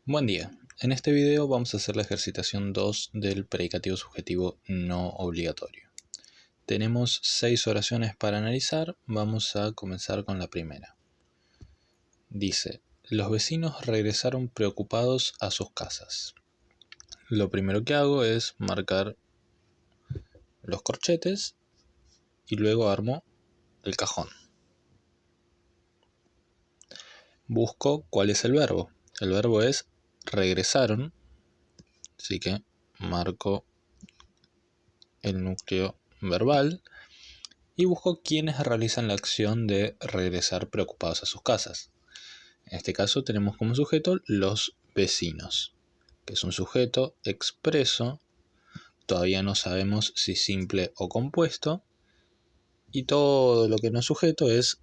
Buen día. En este video vamos a hacer la ejercitación 2 del predicativo subjetivo no obligatorio. Tenemos 6 oraciones para analizar. Vamos a comenzar con la primera. Dice, los vecinos regresaron preocupados a sus casas. Lo primero que hago es marcar los corchetes y luego armo el cajón. Busco cuál es el verbo. El verbo es regresaron, así que marco el núcleo verbal y busco quienes realizan la acción de regresar preocupados a sus casas. En este caso tenemos como sujeto los vecinos, que es un sujeto expreso, todavía no sabemos si simple o compuesto, y todo lo que no es sujeto es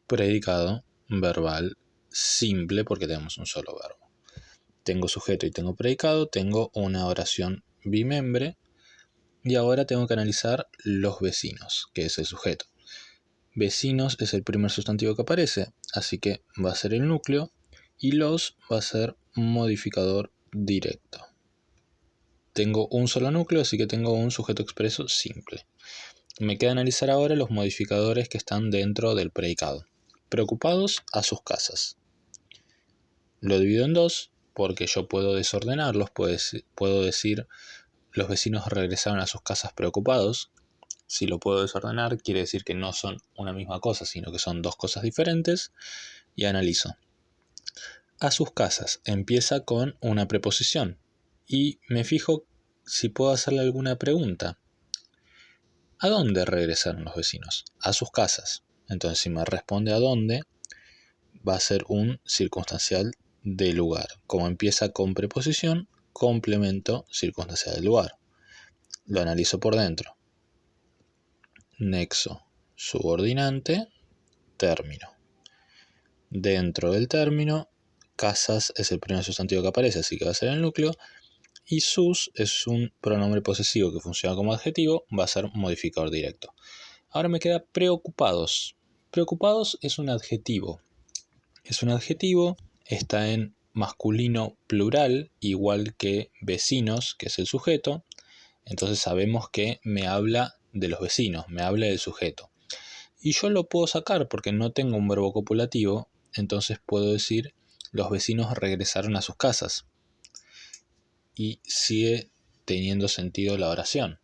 predicado verbal simple porque tenemos un solo verbo. Tengo sujeto y tengo predicado, tengo una oración bimembre, y ahora tengo que analizar los vecinos, que es el sujeto. Vecinos es el primer sustantivo que aparece, así que va a ser el núcleo, y los va a ser modificador directo. Tengo un solo núcleo, así que tengo un sujeto expreso simple. Me queda analizar ahora los modificadores que están dentro del predicado. Preocupados a sus casas. Lo divido en dos porque yo puedo desordenarlos, puedo decir los vecinos regresaron a sus casas preocupados. Si lo puedo desordenar, quiere decir que no son una misma cosa, sino que son dos cosas diferentes, y analizo. A sus casas empieza con una preposición, y me fijo si puedo hacerle alguna pregunta. ¿A dónde regresaron los vecinos? A sus casas. Entonces, si me responde a dónde, va a ser un circunstancial de lugar. Como empieza con preposición, complemento circunstancial del lugar. Lo analizo por dentro. Nexo subordinante, término. Dentro del término, casas es el primer sustantivo que aparece, así que va a ser el núcleo, y sus es un pronombre posesivo que funciona como adjetivo, va a ser modificador directo. Ahora me queda preocupados. Preocupados es un adjetivo. Es un adjetivo, está en masculino plural, igual que vecinos, que es el sujeto. Entonces sabemos que me habla de los vecinos, me habla del sujeto. Y yo lo puedo sacar porque no tengo un verbo copulativo, entonces puedo decir los vecinos regresaron a sus casas. Y sigue teniendo sentido la oración.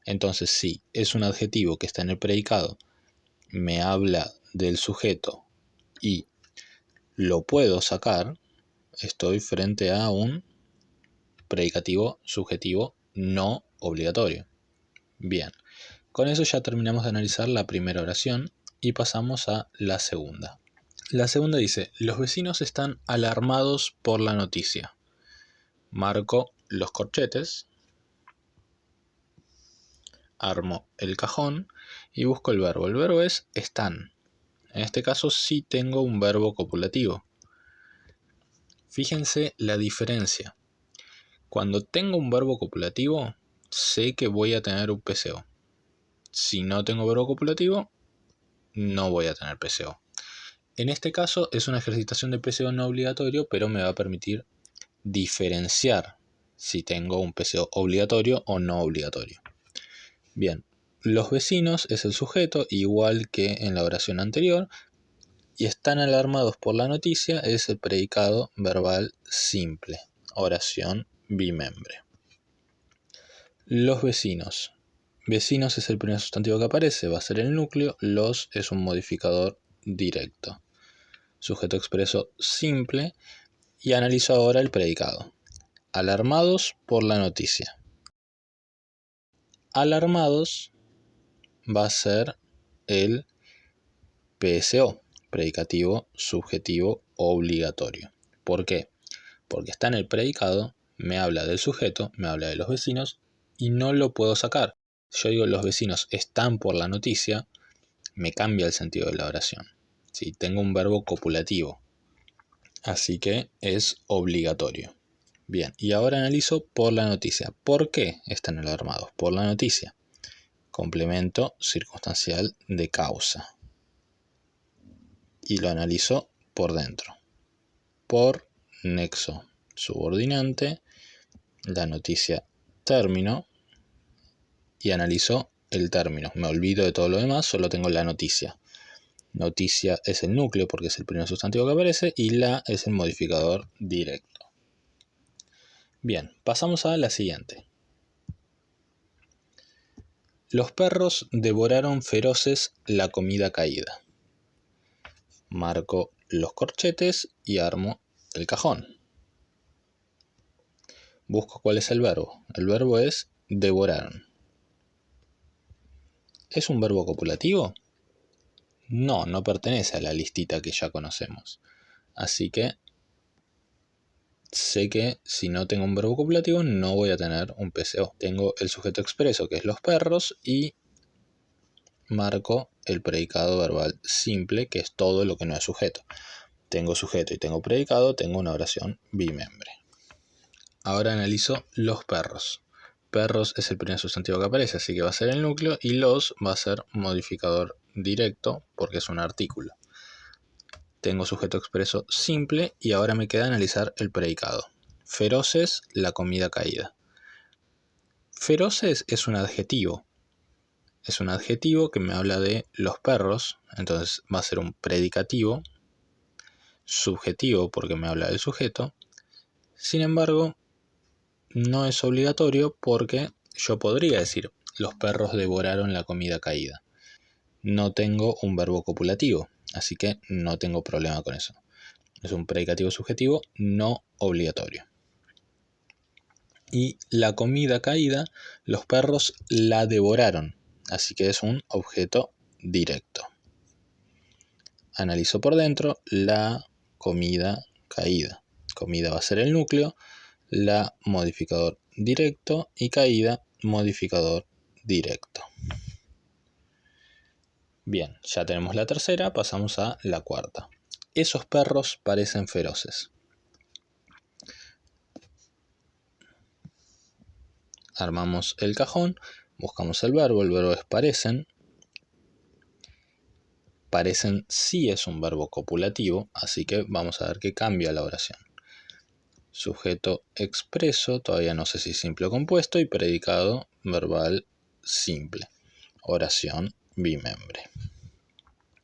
Entonces, si es un adjetivo que está en el predicado, me habla del sujeto y lo puedo sacar, estoy frente a un predicativo subjetivo no obligatorio. Bien, con eso ya terminamos de analizar la primera oración y pasamos a la segunda. La segunda dice, los vecinos están alarmados por la noticia. Marco los corchetes, armo el cajón y busco el verbo. El verbo es están. En este caso sí tengo un verbo copulativo. Fíjense la diferencia. Cuando tengo un verbo copulativo, sé que voy a tener un PCO. Si no tengo verbo copulativo, no voy a tener PCO. En este caso es una ejercitación de PCO no obligatorio, pero me va a permitir diferenciar si tengo un PCO obligatorio o no obligatorio. Bien, los vecinos es el sujeto, igual que en la oración anterior, y están alarmados por la noticia es el predicado verbal simple, oración bimembre. Los vecinos. Vecinos es el primer sustantivo que aparece, va a ser el núcleo, los es un modificador directo. Sujeto expreso simple, y analizo ahora el predicado. Alarmados por la noticia. Alarmados va a ser el PSO, predicativo subjetivo obligatorio. ¿Por qué? Porque está en el predicado, me habla del sujeto, me habla de los vecinos y no lo puedo sacar. Si yo digo los vecinos están por la noticia, me cambia el sentido de la oración. ¿Sí? Tengo un verbo copulativo, así que es obligatorio. Bien, y ahora analizo por la noticia. ¿Por qué están alarmados? Por la noticia. Complemento circunstancial de causa. Y lo analizo por dentro. Por nexo subordinante, la noticia término y analizo el término. Me olvido de todo lo demás, solo tengo la noticia. Noticia es el núcleo porque es el primer sustantivo que aparece y la es el modificador directo. Bien, pasamos a la siguiente. Los perros devoraron feroces la comida caída. Marco los corchetes y armo el cajón. Busco cuál es el verbo. El verbo es devoraron. ¿Es un verbo copulativo? No, no pertenece a la listita que ya conocemos. Así que sé que si no tengo un verbo copulativo no voy a tener un PCO. Tengo el sujeto expreso, que es los perros, y marco el predicado verbal simple, que es todo lo que no es sujeto. Tengo sujeto y tengo predicado, tengo una oración bimembre. Ahora analizo los perros. Perros es el primer sustantivo que aparece, así que va a ser el núcleo, y los va a ser modificador directo porque es un artículo. Tengo sujeto expreso simple y ahora me queda analizar el predicado. Feroces, la comida caída. Feroces es un adjetivo. Es un adjetivo que me habla de los perros, entonces va a ser un predicativo. Subjetivo porque me habla del sujeto. Sin embargo, no es obligatorio porque yo podría decir los perros devoraron la comida caída. No tengo un verbo copulativo, así que no tengo problema con eso. Es un predicativo subjetivo no obligatorio. Y la comida caída, los perros la devoraron, así que es un objeto directo. Analizo por dentro la comida caída. Comida va a ser el núcleo, la modificador directo y caída modificador directo. Bien, ya tenemos la tercera, pasamos a la cuarta. Esos perros parecen feroces. Armamos el cajón, buscamos el verbo es parecen. Parecen sí es un verbo copulativo, así que vamos a ver que cambia la oración. Sujeto expreso, todavía no sé si simple o compuesto, y predicado verbal simple. Oración bimembre.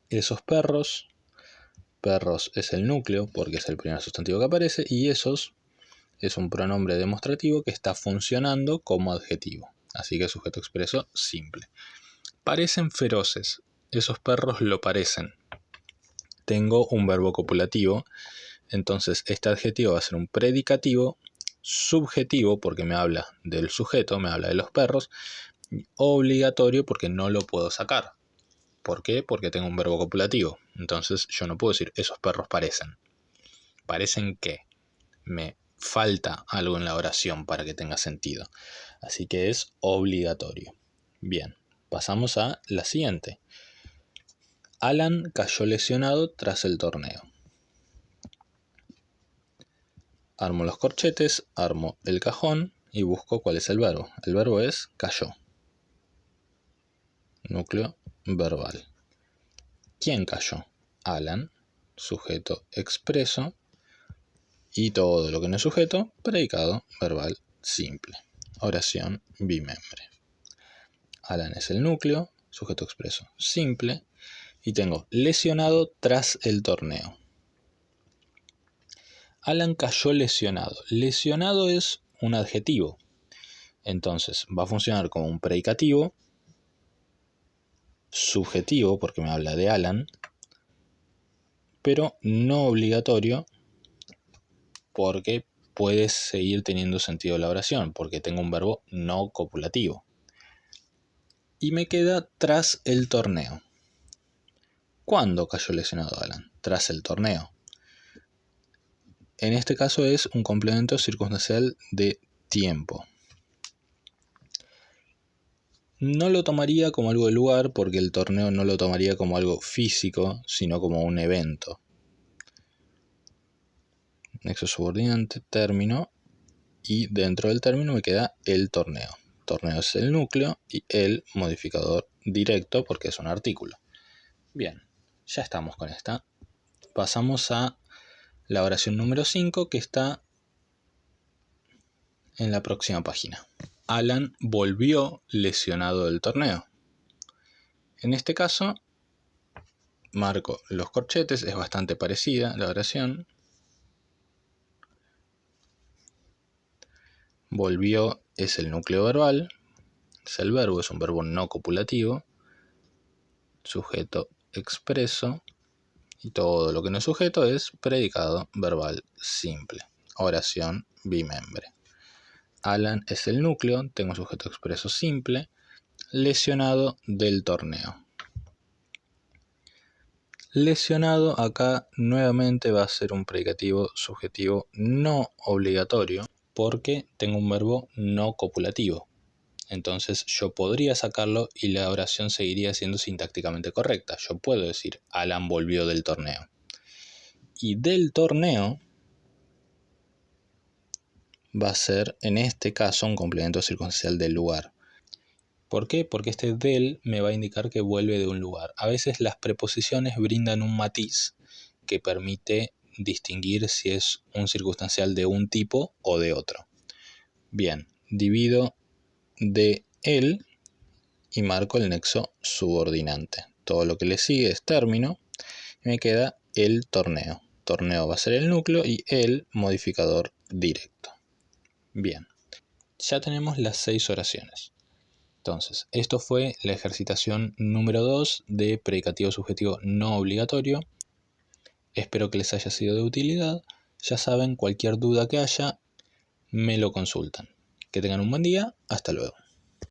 Esos perros, perros es el núcleo porque es el primer sustantivo que aparece, y esos es un pronombre demostrativo que está funcionando como adjetivo, así que sujeto expreso simple. Parecen feroces, esos perros lo parecen. Tengo un verbo copulativo, entonces este adjetivo va a ser un predicativo subjetivo porque me habla del sujeto, me habla de los perros, obligatorio porque no lo puedo sacar. ¿Por qué? Porque tengo un verbo copulativo. Entonces yo no puedo decir esos perros parecen. ¿Parecen qué? Me falta algo en la oración para que tenga sentido. Así que es obligatorio. Bien, pasamos a la siguiente. Alan cayó lesionado tras el torneo. Armo los corchetes, armo el cajón y busco cuál es el verbo. El verbo es cayó. Núcleo verbal. ¿Quién cayó? Alan, sujeto expreso, y todo lo que no es sujeto, predicado verbal simple. Oración bimembre. Alan es el núcleo, sujeto expreso simple, y tengo lesionado tras el torneo. Alan cayó lesionado. Lesionado es un adjetivo, entonces va a funcionar como un predicativo subjetivo porque me habla de Alan, pero no obligatorio porque puede seguir teniendo sentido la oración, porque tengo un verbo no copulativo. Y me queda tras el torneo. ¿Cuándo cayó lesionado Alan? Tras el torneo. En este caso es un complemento circunstancial de tiempo. No lo tomaría como algo de lugar porque el torneo no lo tomaría como algo físico, sino como un evento. Nexo subordinante, término, y dentro del término me queda el torneo. Torneo es el núcleo y el modificador directo porque es un artículo. Bien, ya estamos con esta. Pasamos a la oración número 5 que está en la próxima página. Alan volvió lesionado del torneo. En este caso, marco los corchetes, es bastante parecida la oración. Volvió es el núcleo verbal, es el verbo, es un verbo no copulativo, sujeto expreso, y todo lo que no es sujeto es predicado verbal simple. Oración bimembre. Alan es el núcleo, tengo sujeto expreso simple, lesionado del torneo. Lesionado acá nuevamente va a ser un predicativo subjetivo no obligatorio porque tengo un verbo no copulativo. Entonces yo podría sacarlo y la oración seguiría siendo sintácticamente correcta. Yo puedo decir Alan volvió del torneo. Y del torneo va a ser en este caso un complemento circunstancial del lugar. ¿Por qué? Porque este del me va a indicar que vuelve de un lugar. A veces las preposiciones brindan un matiz que permite distinguir si es un circunstancial de un tipo o de otro. Bien, divido de él y marco el nexo subordinante. Todo lo que le sigue es término y me queda el torneo. Torneo va a ser el núcleo y el modificador directo. Bien, ya tenemos las 6 oraciones. Entonces, esto fue la ejercitación número 2 de predicativo subjetivo no obligatorio. Espero que les haya sido de utilidad. Ya saben, cualquier duda que haya, me lo consultan. Que tengan un buen día. Hasta luego.